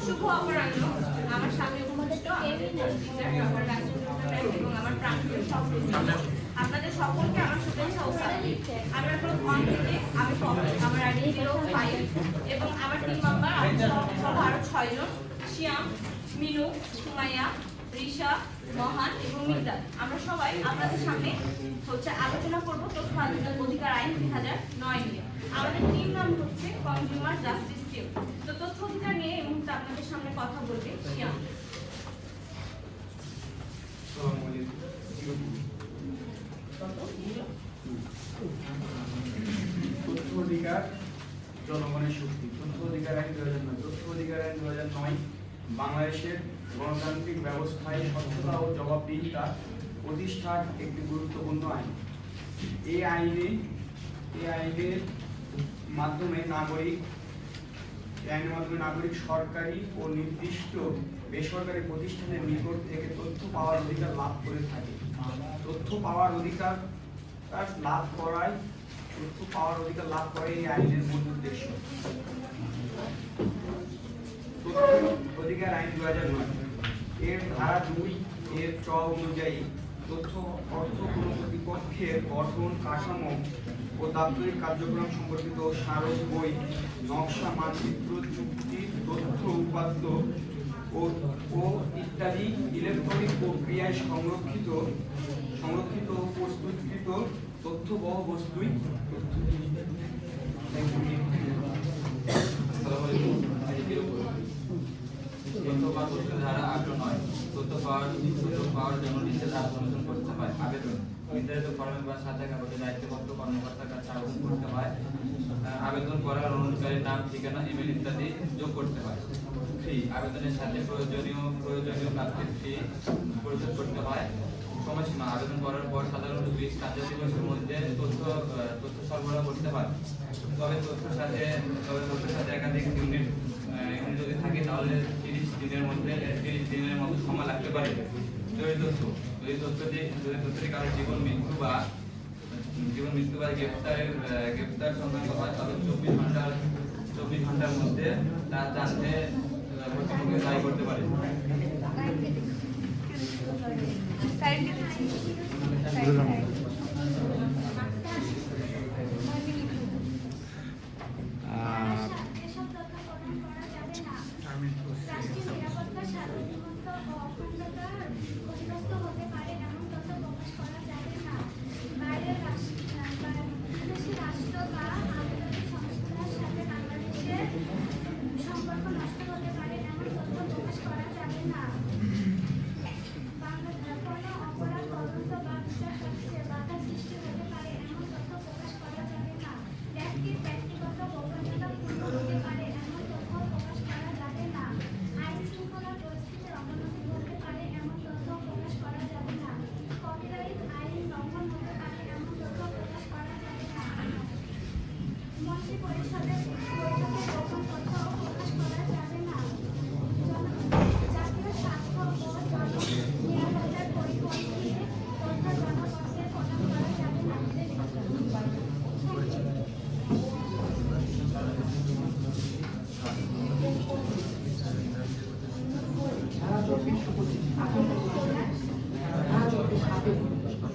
শুভ অপরাহ্ন। আমার স্বামী উপস্থিত এবং আমার প্রান্তীয় সহকর্মী, আপনাদের সকলকে আমার শুভেচ্ছা ও সালাম। আমি এখন অন থেকে আমার আইডি ছিল 5 এবং আমার টিম মেম্বার সহ আরো 6 জন: শিয়াম, মিনু, সুমাইয়া, রিশা, মহান এবং মিগদাদ। আমরা সবাই আপনাদের সামনে আলোচনা করব তথ্য অধিকার আইন 2009 নিয়ে। আমাদের টিম নাম হচ্ছে কনজিউমার জাস্টিস টিম। তো তথ্য অধিকার নিয়ে এই মুহূর্তে আপনাদের সামনে কথা বলবে শিয়াম। তথ্য অধিকার জনগণের শক্তি। তথ্য অধিকার আইন 2009। তথ্য অধিকার আইন 2009 বাংলাদেশের গণতান্ত্রিক ব্যবস্থায় স্বচ্ছতা ও জবাবদিহিতা প্রতিষ্ঠার একটি গুরুত্বপূর্ণ আইন। এই আইনের মাধ্যমে নাগরিক সরকারি ও নির্দিষ্ট বেসরকারি প্রতিষ্ঠানের নিকট থেকে তথ্য পাওয়ার অধিকার লাভ করে থাকে। তথ্য পাওয়ার অধিকার লাভ করে এই আইনের মূল উদ্দেশ্য। তথ্য অধিকার আইন 2009 এর ধারা 2 এর চ অনুযায়ী তথ্য অর্থ কোনো প্রতিপক্ষের গঠন, কাঠামো ও দাপ্তরিক কার্যক্রম সম্পর্কিত স্মারক, বই, নকশা, মানচিত্র, চুক্তি, তথ্য উপাত্ত ও ইত্যাদি ইলেকট্রনিক প্রক্রিয়ায় সংরক্ষিত ও প্রস্তুতকৃত তথ্যবহ বস্তুই ধারা 8-9 তথ্য পাওয়ার জন্য নিচের ধারা অনুসরণ করতে হয়। আবেদন নির্ধারিত ফরমে বা সাথে কাগজে দায়িত্বপ্রাপ্ত কর্মকর্তার কাছে আবেদন করতে হয়। আবেদন করার অনুসারীর নাম, ঠিকানা, ইমেল ইত্যাদি যোগ করতে হয়। ফি আবেদনের সাথে প্রয়োজনীয় প্রাপ্তির ফি পরিশোধ করতে হয়। সময়সীমা আবেদন করার পর সাধারণত 20 কার্য দিবসের মধ্যে তথ্য সরবরাহ করতে হয়। তবে তথ্যের সাথে একাধিক ইউনিট যদি থাকে তাহলে 30 দিনের মতো সময় লাগতে পারে। যদি তথ্যটি কারো জীবন মৃত্যু বা গ্রেফতার সংক্রান্ত হয় তবে 24 ঘন্টার মধ্যে তা জানতে কর্তৃপক্ষকে দায়ী করতে পারে।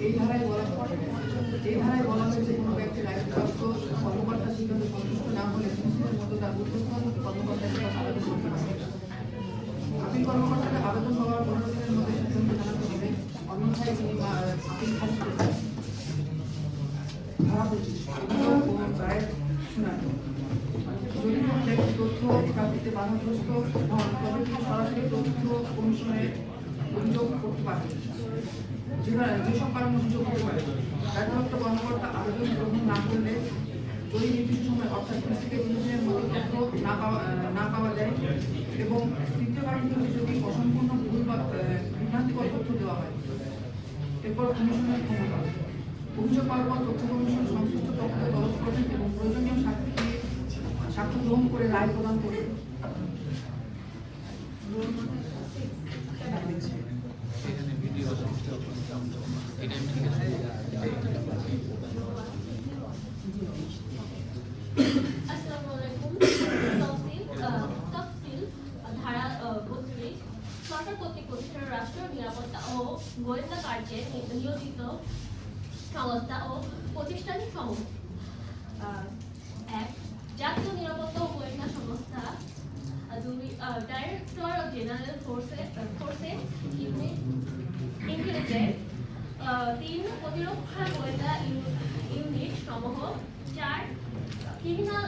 এই ধারায় বলা হয়েছে কোনো ব্যক্তি দায়িত্বপ্রাপ্ত কর্মকর্তার সিদ্ধান্তে সন্তুষ্ট না হলে কিছুদিনের মধ্যে তার ঊর্ধ্বতন কর্মকর্তাকে আবেদন করতে হবে। আপিল কর্মকর্তাকে আবেদন হওয়ার 15 দিনের মধ্যে সিদ্ধান্ত জানাতে হবে, অন্যথায় তিনি আপিল খারিজ করবেন। ধারা 25 অভিযোগ ও রায়ের শুনানি। যদি কোনো ব্যক্তি তথ্য প্রাপ্তিতে বাধাগ্রস্ত হন তবে তিনি সরাসরি তথ্য কমিশনে অভিযোগ করতে পারেন। যেসব কারণে অভিযোগ হতে পারে দায়িত্বপ্রাপ্ত কর্মকর্তা আবেদন গ্রহণ না করলে যদি নির্দিষ্ট সময় অর্থাৎ 20 থেকে 30 দিনের মধ্যে তথ্য না পাওয়া যায়, এবং তৃতীয় কারণটি হচ্ছে যদি অসম্পূর্ণ ভুল বা বিভ্রান্তিকর তথ্য দেওয়া হয়। এরপর কমিশনের ক্ষমতা। অভিযোগ পাওয়ার পর তথ্য কমিশন সংশ্লিষ্ট তথ্য তদন্ত করবেন এবং প্রয়োজনীয় সাক্ষ্য গ্রহণ করে রায় প্রদান করবেন। আসসালামু আলাইকুম। গোয়েন্দা কার্যে নিয়োজিত সংস্থা ও প্রতিষ্ঠান সমূহ। 1. জাতীয় নিরাপত্তা ও গোয়েন্দা সংস্থা। 2. Director general forces intelligence. 3. প্রতিরক্ষা গোয়েন্দা ইউনিট সমূহ। 4. Criminal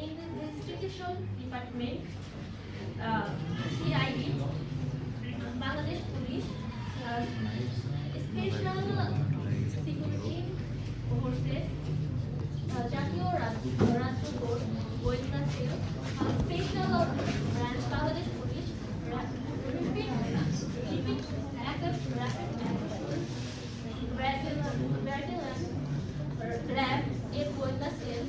investigation department, CID, Bangladesh police, special security forces, জাতীয় রাজ্য গোয়েন্দা সেল, special branch Bangladesh police, RAB এর গোয়েন্দা সেল।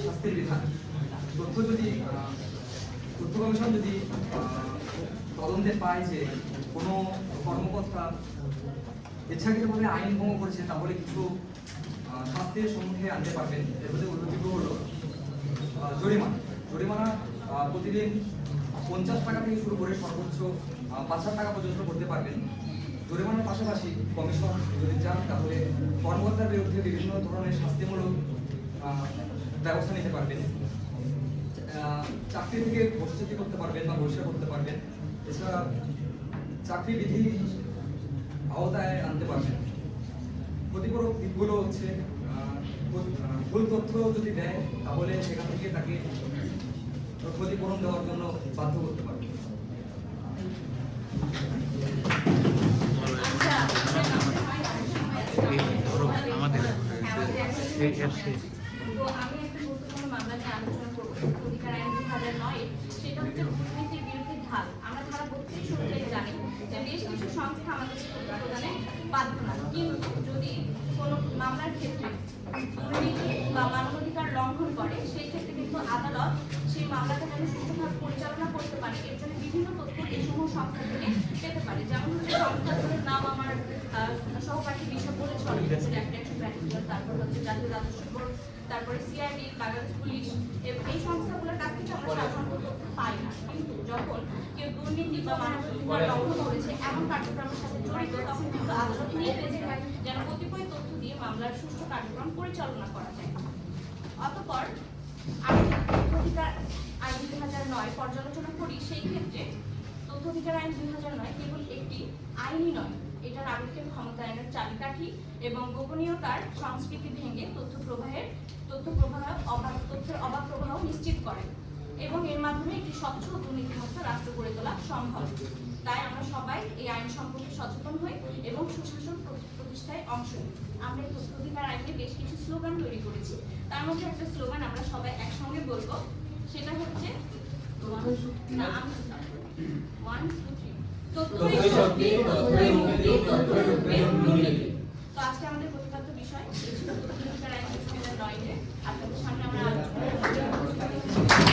শাস্তির বিধান। তথ্য কমিশন যদি তদন্তে পায় যে কোনো কর্মকর্তা ইচ্ছাকৃতভাবে আইন ভঙ্গ করেছে, তাহলে কিছু শাস্তির সম্মুখে আনতে পারবেন। এর মধ্যে উল্লেখযোগ্য হলো জরিমানা প্রতিদিন 50 টাকা থেকে শুরু করে সর্বোচ্চ 5,000 টাকা পর্যন্ত করতে পারবেন। জরিমানার পাশাপাশি কমিশন যদি চান তাহলে কর্মকর্তার বিরুদ্ধে বিভিন্ন ধরনের শাস্তিমূলক ব্যবস্থা নিতে পারবেন। চাকরি থেকে বহিষ্কৃতি করতে পারবেন বা বহিষ্কার করতে পারবেন। এছাড়া চাকরি বিধি আওতায় আনতে পারবেন। ক্ষতিপূরক দিকগুলো হচ্ছে ভুল তথ্য যদি দেয় তাহলে সেখান থেকে তাকে ক্ষতিপূরণ দেওয়ার জন্য বাধ্য করতে পারবে। তো আমি একটা গুরুত্বপূর্ণ মামলা নিয়ে আলোচনা করবো, অধিকার আইন 2009। সেটা হচ্ছে দুর্নীতির বিরুদ্ধে ঢাল। আমরা ধারা 32 অনুযায়ী জানি যে বেশ কিছু সংস্থা আমাদের তথ্য প্রদানে বাধ্য না, কিন্তু যদি কোনো মামলার ক্ষেত্রে দুর্নীতি বা মানবাধিকার লঙ্ঘন করে, সেই ক্ষেত্রে কিন্তু আদালত সেই মামলাটা যেন সুষ্ঠুভাবে পরিচালনা করতে পারে এর জন্য বিভিন্ন তথ্য এই সমূহ সংস্থা থেকে পেতে পারে। যেমন হচ্ছে সংস্থাগুলোর নাম আমার সহপাঠী বিষয় বলেছে, তারপর হচ্ছে জাতীয় রাজস্ব বোর্ড, তারপরে সিআইডি, বাংলাদেশ পুলিশ, এই সংস্থাগুলোর কাছ থেকে আমরা সাধারণত তথ্য পাই না। কিন্তু যখন কেউ দুর্নীতি বা মানবাধিকার লঙ্ঘন করেছে এমন কার্যক্রমের সাথে জড়িত, তখন কিন্তু আদালত নির্দেশ দেয় যেন কতিপয় তথ্য দিয়ে মামলার সুষ্ঠু কার্যক্রম পরিচালনা করা যায়। অতঃপর আমি তথ্য অধিকার আইন 2009 পর্যালোচনা করি। সেই ক্ষেত্রে তথ্য অধিকার আইন 2009 কেবল একটি আইনই নয়, এটার আবেগের ক্ষমতায়নের চাবিকাঠি এবং গোপনীয়তার সংস্কৃতি ভেঙে তথ্যের অবাধ প্রবাহ নিশ্চিত করে এবং এর মাধ্যমে একটি স্বচ্ছ ও দুর্নীতিমুক্ত রাষ্ট্র গড়ে তোলা সম্ভব। তাই আমরা সবাই এই আইন সম্পর্কে সচেতন হই এবং সুশাসন প্রতিষ্ঠায় অংশ নিই। আমরা এই তথ্য অধিকার আইনে বেশ কিছু স্লোগান তৈরি করেছি। তার মধ্যে একটা স্লোগান আমরা সবাই একসঙ্গে বলবো, সেটা হচ্ছে তথ্যই শক্তি, তথ্যই মুক্তি, তথ্যই রূপে দুর্নীতি। তো আজকে আমাদের প্রতিপাদ্য বিষয় তথ্য অধিকার আইন 2009 আপনাদের সামনে আমরা আলোচনা করব।